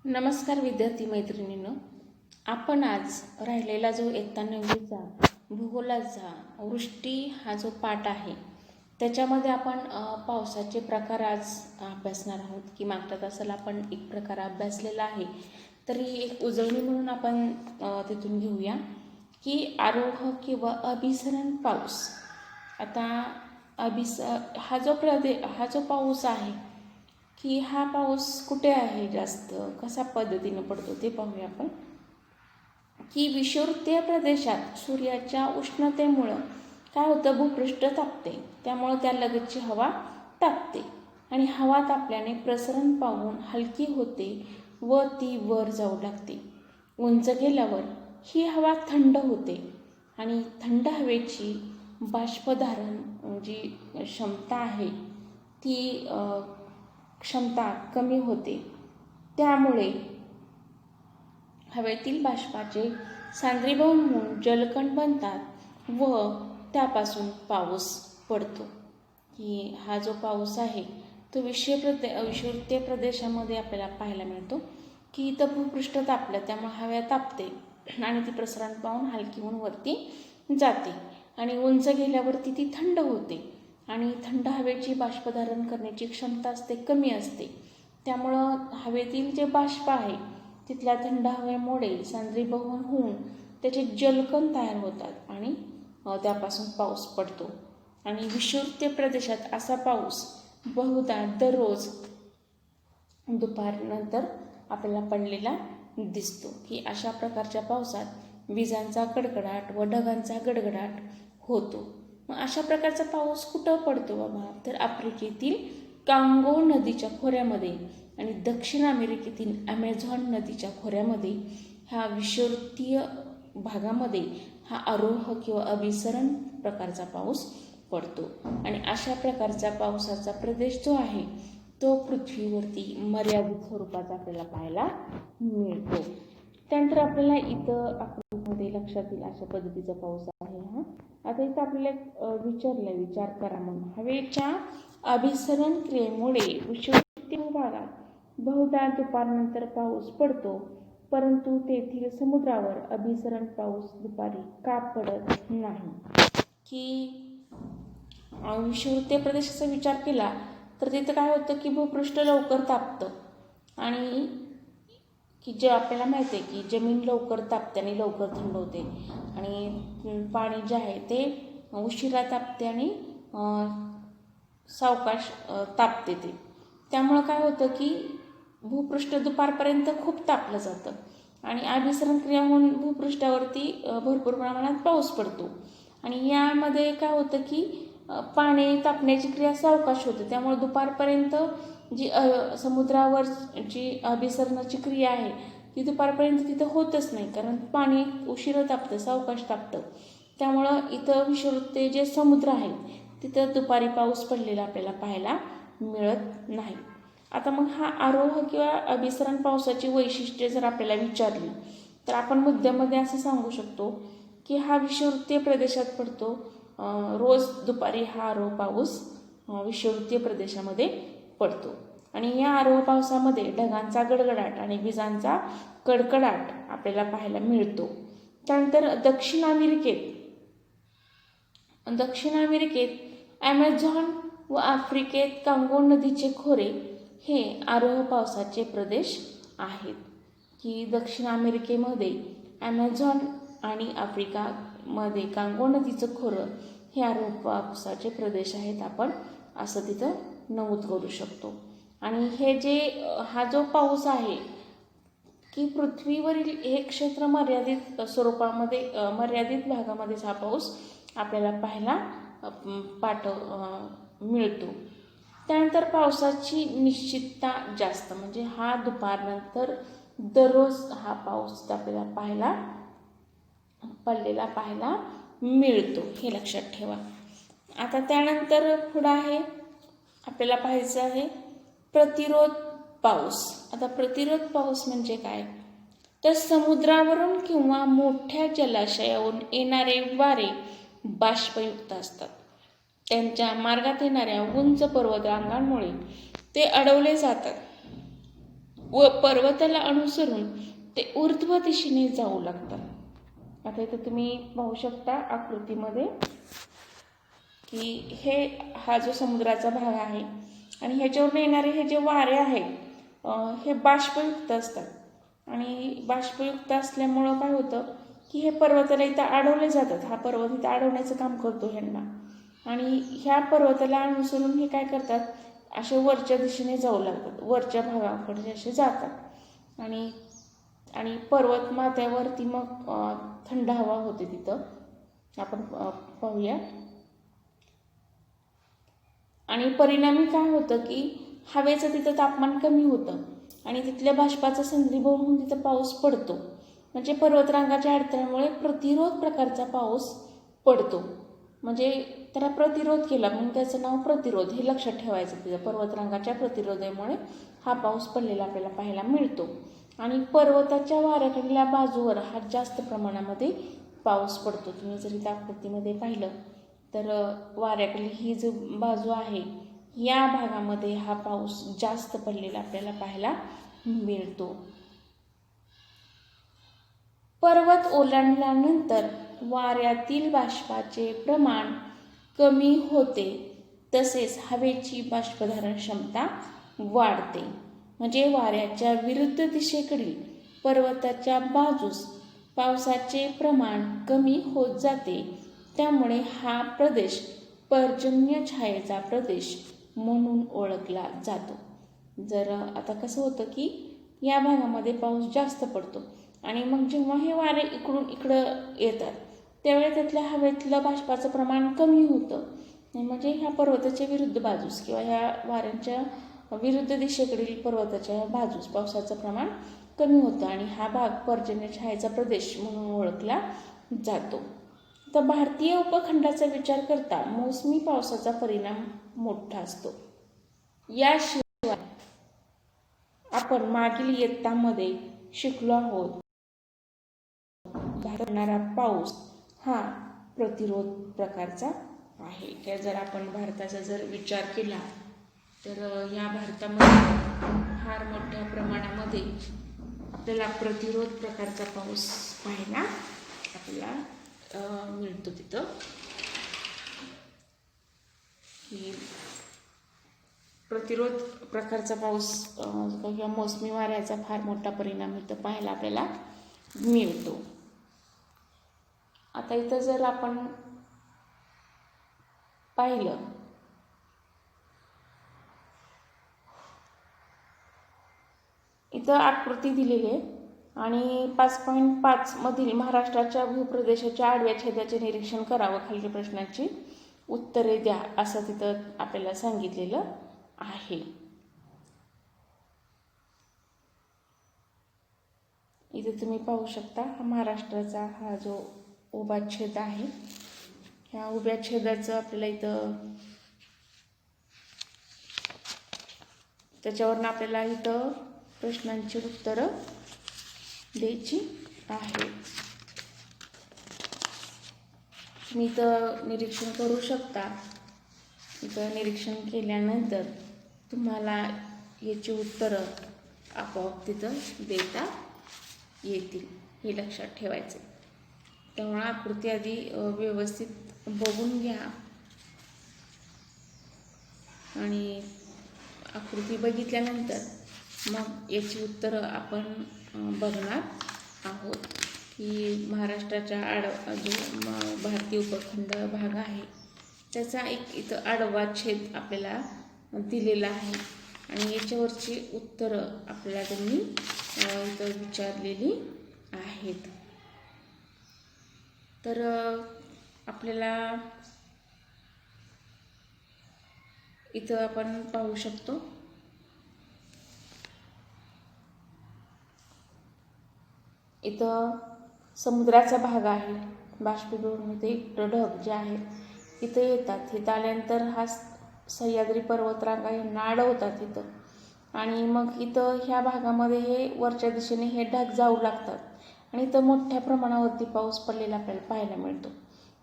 नमस्कार विद्यार्थी मैत्रिणींनो, आपण आज राहिलेला जो इयत्ता 9वीचा भूगोलाचा वृष्टी हा जो पाठ आहे त्याच्यामध्ये आपण पावसाचे प्रकार आज अभ्यासणार आहोत की मागच्या तासाला आपण एक प्रकार अभ्यासलेला आहे. तरी एक उजळणी म्हणून आपण तिथून घेऊया की आरोह किंवा अभिसरण पाऊस. आता हा जो पाऊस आहे की हा पाऊस कुठे आहे, जास्त कशा पद्धतीने पडतो ते पाहूया आपण. की विषुववृत्तीय प्रदेशात सूर्याच्या उष्णतेमुळं काय होतं, भूपृष्ठ तापते, त्यामुळं त्या लगतची हवा तापते आणि हवा तापल्याने प्रसरण पावून हलकी होते व ती वर जाऊ लागते. उंच गेल्यावर ही हवा थंड होते आणि थंड हवेची बाष्पधारण जी क्षमता आहे ती क्षमता कमी होते. त्यामुळे हवेतील बाष्पाचे सांद्रीभवन होऊन जलकण बनतात व त्यापासून पाऊस पडतो. की हा जो पाऊस आहे तो विषुववृत्तीय प्रदेशामध्ये आपल्याला पाहायला मिळतो. की इथं भूपृष्ठ तापलं त्यामुळे हवा तापते आणि ती प्रसरण पाहून हलकी होऊन वरती जाते आणि उंच गेल्यावरती ती थंड होते आणि थंड हवेची बाष्पधारण करण्याची क्षमता असते कमी असते. त्यामुळं हवेतील जे बाष्प आहे तिथल्या थंड हवेमुळे सांद्रीभवन होऊन त्याचे जलकण तयार होतात आणि त्यापासून पाऊस पडतो. आणि विषुववृत्तीय प्रदेशात असा पाऊस बहुधा दररोज दुपारनंतर आपल्याला पडलेला दिसतो. की अशा प्रकारच्या पावसात विजांचा कडकडाट व ढगांचा गडगडाट होतो. मग अशा प्रकारचा पाऊस कुठं पडतो बाबा, तर आफ्रिकेतील कांगो नदीच्या खोऱ्यामध्ये आणि दक्षिण अमेरिकेतील ॲमेझॉन नदीच्या खोऱ्यामध्ये ह्या विषुववृत्तीय भागामध्ये हा आरोह किंवा अभिसरण प्रकारचा पाऊस पडतो. आणि अशा प्रकारचा पावसाचा प्रदेश जो आहे तो पृथ्वीवरती मर्यादित स्वरूपाचा आपल्याला पाहायला मिळतो. त्यानंतर आपल्याला इथं आकृतीमध्ये लक्षात येईल अशा पद्धतीचा पाऊस आहे हा. आता इथं आपल्याला विचार करा म्हणून. हवेच्या अभिसरण क्रियेमुळे विषुववृत्तीय भागात बहुधा दुपारनंतर पाऊस पडतो, परंतु तेथील समुद्रावर अभिसरण पाऊस दुपारी का पडत नाही. की विषुववृत्तीय प्रदेशाचा विचार केला तर तिथं काय होतं की भूपृष्ठ लवकर तापतं आणि की जे आपल्याला माहिती आहे की जमीन लवकर तापते आणि लवकर थंड होते आणि पाणी जे आहे ते उशिरा तापते आणि सावकाश तापते ते. त्यामुळं काय होतं की भूपृष्ठ दुपारपर्यंत खूप तापलं जातं आणि अभिसरण क्रिया होऊन भूपृष्ठावरती भरपूर प्रमाणात पाऊस पडतो. आणि यामध्ये काय होतं की पाणी तापण्याची क्रिया सावकाश होते, त्यामुळे दुपारपर्यंत जी समुद्रावर जी अभिसरणाची क्रिया आहे ती दुपारपर्यंत तिथं होतच नाही, कारण पाणी उशिरा तापतं, सावकाश तापतं. त्यामुळं इथं विषुववृत्तीय जे समुद्र आहेत तिथं दुपारी पाऊस पडलेला आपल्याला पाहायला मिळत नाही. आता मग हा आरोह किंवा अभिसरण पावसाची वैशिष्ट्ये जर आपल्याला विचारली तर आपण मुद्द्यामध्ये असं सांगू शकतो की हा विषुववृत्तीय प्रदेशात पडतो. रोज दुपारी हा आरोह पाऊस विषुववृत्तीय प्रदेशामध्ये पडतो आणि या आरोह पावसामध्ये ढगांचा गडगडाट आणि विजांचा कडकडाट आपल्याला पाहायला मिळतो. त्यानंतर दक्षिण अमेरिकेत ॲमेझॉन व आफ्रिकेत कांगो नदीचे खोरे हे आरोह पावसाचे प्रदेश आहेत. की दक्षिण अमेरिकेमध्ये ॲमेझॉन आणि आफ्रिकामध्ये कांगो नदीचं खोरं हे आरोह पावसाचे प्रदेश आहेत, आपण असं तिथं नमूद करू शकतो. आणि हा जो पाऊस आहे की पृथ्वीवरील हे क्षेत्र मर्यादित स्वरूपामध्ये मर्यादित भागामध्येच हा पाऊस आपल्याला पाहायला मिळतो. त्यानंतर पावसाची निश्चितता जास्त, म्हणजे हा दुपारनंतर दररोज हा पाऊस आपल्याला पडलेला पाहायला मिळतो, हे लक्षात ठेवा. आता त्यानंतर पुढं आहे आपल्याला पाहायचं आहे प्रतिरोध पाऊस. आता प्रतिरोध पाऊस म्हणजे काय, तर समुद्रावरून किंवा मोठ्या जलाशयावरून येणारे वारे बाष्पयुक्त असतात. त्यांच्या मार्गात येणाऱ्या उंच पर्वतरांगांमुळे ते अडवले जातात व पर्वताला अनुसरून ते ऊर्ध्व दिशेने जाऊ लागतात. आता इथं तुम्ही पाहू शकता आकृतीमध्ये की हा जो समुद्राचा भाग आहे आणि ह्याच्यावरून येणारे हे जे वारे आहेत हे बाष्पयुक्त असतात आणि बाष्पयुक्त असल्यामुळं काय होतं की हे पर्वताला इथं अडवले जातात. हा पर्वत इथं अडवण्याचं काम करतो ह्यांना आणि ह्या पर्वताला अनुसरून हे काय करतात असे वरच्या दिशेने जाऊ लागतात, वरच्या भागाकडे असे जातात आणि पर्वत माथ्यावरती मग थंड हवा होते. तिथं आपण पाहूया आणि परिणामी काय होतं की हवेचं तिथं तापमान कमी होतं आणि तिथल्या बाष्पाचं संद्रीभवन होऊन तिथं पाऊस पडतो. म्हणजे पर्वतरांगाच्या अडथळ्यामुळे प्रतिरोध प्रकारचा पाऊस पडतो. म्हणजे त्याला प्रतिरोध केला म्हणून त्याचं नाव प्रतिरोध हे लक्षात ठेवायचं. तिथं पर्वतरांगाच्या प्रतिरोधामुळे हा पाऊस पडलेला आपल्याला पाहायला मिळतो आणि पर्वताच्या वाऱ्याकडल्या बाजूवर हा जास्त प्रमाणामध्ये पाऊस पडतो. तुम्ही जर इथं आकृतीमध्ये पाहिलं तर वाऱ्याकडली ही जो बाजू आहे या भागामध्ये हा पाऊस जास्त पडलेला आपल्याला पाहायला मिळतो. पर्वत ओलांडल्यानंतर वाऱ्यातील बाष्पाचे प्रमाण कमी होते तसेच हवेची बाष्पधारण क्षमता वाढते. म्हणजे वाऱ्याच्या विरुद्ध दिशेकडील पर्वताच्या बाजूस पावसाचे प्रमाण कमी होत जाते. त्यामुळे हा प्रदेश पर्जन्य छायेचा प्रदेश म्हणून ओळखला जातो. जर आता कसं होतं की या भागामध्ये पाऊस जास्त पडतो आणि मग जेव्हा हे वारे इकडून इकडं येतात त्यावेळी त्यातल्या हवेतलं बाष्पाचं प्रमाण कमी होतं. म्हणजे ह्या पर्वताच्या विरुद्ध बाजूस किंवा ह्या वाऱ्यांच्या विरुद्ध दिशेकडील पर्वताच्या बाजूस पावसाचं प्रमाण कमी होतं आणि हा भाग पर्जन्य छायेचा प्रदेश म्हणून ओळखला जातो. तर भारतीय उपखंडाचा विचार करता मोसमी पावसाचा परिणाम मोठा असतो. याशिवाय आपण मागील इयत्तामध्ये शिकलो आहोत भारताला पाऊस हा प्रतिरोध प्रकारचा आहे. की जर आपण भारताचा जर विचार केला तर या भारतामध्ये फार मोठ्या प्रमाणामध्ये आपल्याला प्रतिरोध प्रकारचा पाऊस पाहायला आपल्याला मिळतो. तिथं की प्रतिरोध प्रकारचा पाऊस किंवा मोसमी वाऱ्याचा फार मोठा परिणाम इथं पाहायला आपल्याला मिळतो. आता इथं जर आपण पाहिलं इथं आकृती दिलेली आहे आणि 5.5 मधील महाराष्ट्राच्या भूप्रदेशाच्या आडव्या छेदाचे निरीक्षण करावं, खालील प्रश्नांची उत्तरे द्या असं तिथं आपल्याला सांगितलेलं आहे. इथे तुम्ही पाहू शकता हा महाराष्ट्राचा हा जो उभा छेद आहे ह्या उभ्या छेदाचं आपल्याला इथं त्याच्यावरून आपल्याला इथं प्रश्नांची उत्तरं द्यायची आहे. तुम्ही इथं निरीक्षण करू शकता. इथं निरीक्षण केल्यानंतर तुम्हाला याची उत्तरं आपोआप तिथं देता येतील हे लक्षात ठेवायचे. त्यामुळे आकृती आधी व्यवस्थित बघून घ्या आणि आकृती बघितल्यानंतर मग याची उत्तरं आपण बघणार आहोत. की महाराष्ट्राच्या जो भारतीय उपखंड भाग आहे त्याचा एक इथं आडवा छेद आपल्याला दिलेला आहे आणि याच्यावरची उत्तरं आपल्याला त्यांनी इथं विचारलेली आहेत. तर आपल्याला इथं आपण पाहू शकतो इथं समुद्राचा भाग आहे. बाष्पीभवन इथे ढग जे आहेत इथं येतात. इथं आल्यानंतर हा सह्याद्री पर्वतरांगा यांना अडवतात इथं आणि मग इथं ह्या भागामध्ये हे वरच्या दिशेने हे ढग जाऊ लागतात आणि इथं मोठ्या प्रमाणावरती पाऊस पडलेला आपल्याला पाहायला मिळतो.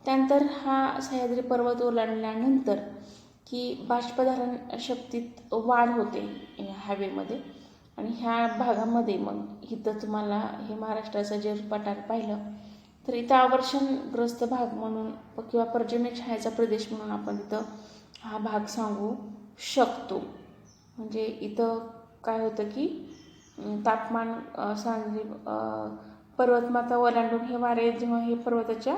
त्यानंतर हा सह्याद्री पर्वत ओलांडल्यानंतर की बाष्पधारण शक्तीत वाढ होते हवेमध्ये आणि ह्या भागामध्ये मग इथं तुम्हाला हे महाराष्ट्राचं जे पठार पाहिलं तर इथं आवर्षणग्रस्त भाग म्हणून किंवा पर्जन्य छायेचा प्रदेश म्हणून आपण इथं हा भाग सांगू शकतो. म्हणजे इथं काय होतं की तापमान पर्वतमाथा ओलांडून हे वारे जेव्हा हे पर्वताच्या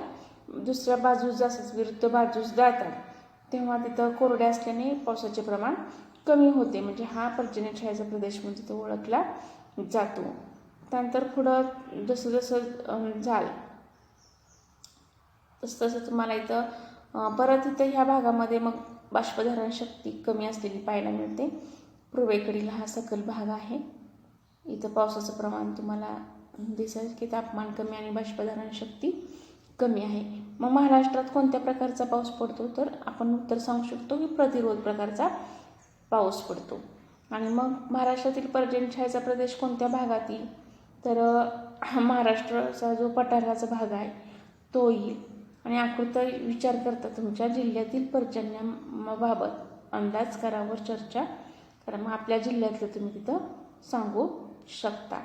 दुसऱ्या बाजूस जास्त विरुद्ध बाजूस जातात तेव्हा तिथं कोरडे असल्याने पावसाचे प्रमाण कमी होते. म्हणजे हा पर्जन्य छायेचा प्रदेश म्हणून तिथं ओळखला जातो. त्यानंतर पुढं जसं जसं जाल तसं तसं तुम्हाला इथं परत इथं ह्या भागामध्ये मग बाष्पधारण शक्ती कमी असलेली पाहायला मिळते. पूर्वेकडील हा सखल भाग आहे. इथं पावसाचं प्रमाण तुम्हाला दिसेल की तापमान कमी आणि बाष्पधारण शक्ती कमी आहे. मग महाराष्ट्रात कोणत्या प्रकारचा पाऊस पडतो तर आपण उत्तर सांगू शकतो की प्रतिरोध प्रकारचा पाऊस पडतो. आणि मग महाराष्ट्रातील पर्जन्य छायेचा प्रदेश कोणत्या भागात येईल तर महाराष्ट्राचा जो पठाराचा भाग आहे तो येईल. आणि आकृती विचार करता तुमच्या जिल्ह्यातील पर्जन्याबाबत अंदाज करावर चर्चा करा. मग आपल्या जिल्ह्यातलं तुम्ही तिथं सांगू शकता.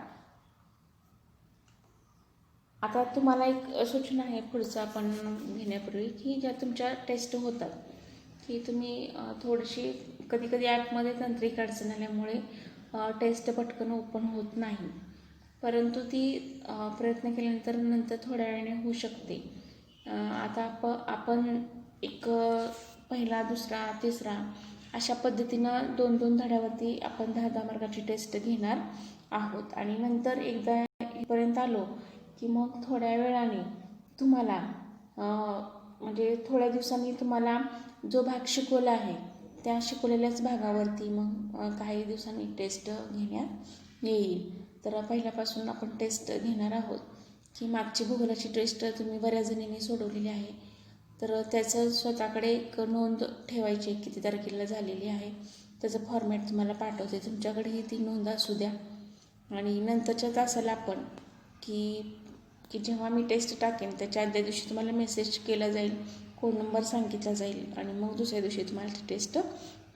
आता तुम्हाला एक सूचना आहे पुढचं आपण घेण्यापूर्वी की ज्या तुमच्या टेस्ट होतात की तुम्ही थोडीशी कधी कधी ॲपमध्ये तांत्रिक अडचण आल्यामुळे टेस्ट पटकन ओपन होत नाही, परंतु ती प्रयत्न केल्यानंतर नंतर थोड्या वेळाने होऊ शकते. आता आपण एक पहिला दुसरा तिसरा अशा पद्धतीनं 2-2 धड्यावरती आपण 10-10 मार्काची टेस्ट घेणार आहोत. आणि नंतर एकदा इथपर्यंत आलो की मग थोड्या वेळाने तुम्हाला म्हणजे थोड्या दिवसांनी तुम्हाला जो भाग शिकवला आहे त्या शिकवलेल्याच भागावरती मग काही दिवसांनी टेस्ट घेण्यात येईल. तर पहिल्यापासून आपण टेस्ट घेणार आहोत की मागची भूगोलाची टेस्ट तुम्ही बऱ्याच जणींनी सोडवलेली आहे, तर त्याचं स्वतःकडे एक नोंद ठेवायची किती तारखेला झालेली आहे. त्याचं फॉर्मॅट तुम्हाला पाठवते, तुमच्याकडेही ती नोंद असू द्या. आणि नंतरच्या तासाला आपण की जेव्हा मी टेस्ट टाकेन त्याच्या आदल्या दिवशी तुम्हाला मेसेज केला जाईल, कोड नंबर सांगितला जाईल आणि मग दुसऱ्या दिवशी तुम्हाला ती टेस्ट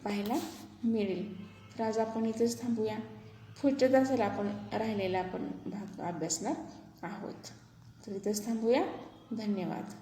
पाहायला मिळेल. तर आज आपण इथेच थांबूया. पुढच्या तासाला आपण राहिलेला आपण भाग अभ्यासणार आहोत. तर इथेच थांबूया. धन्यवाद.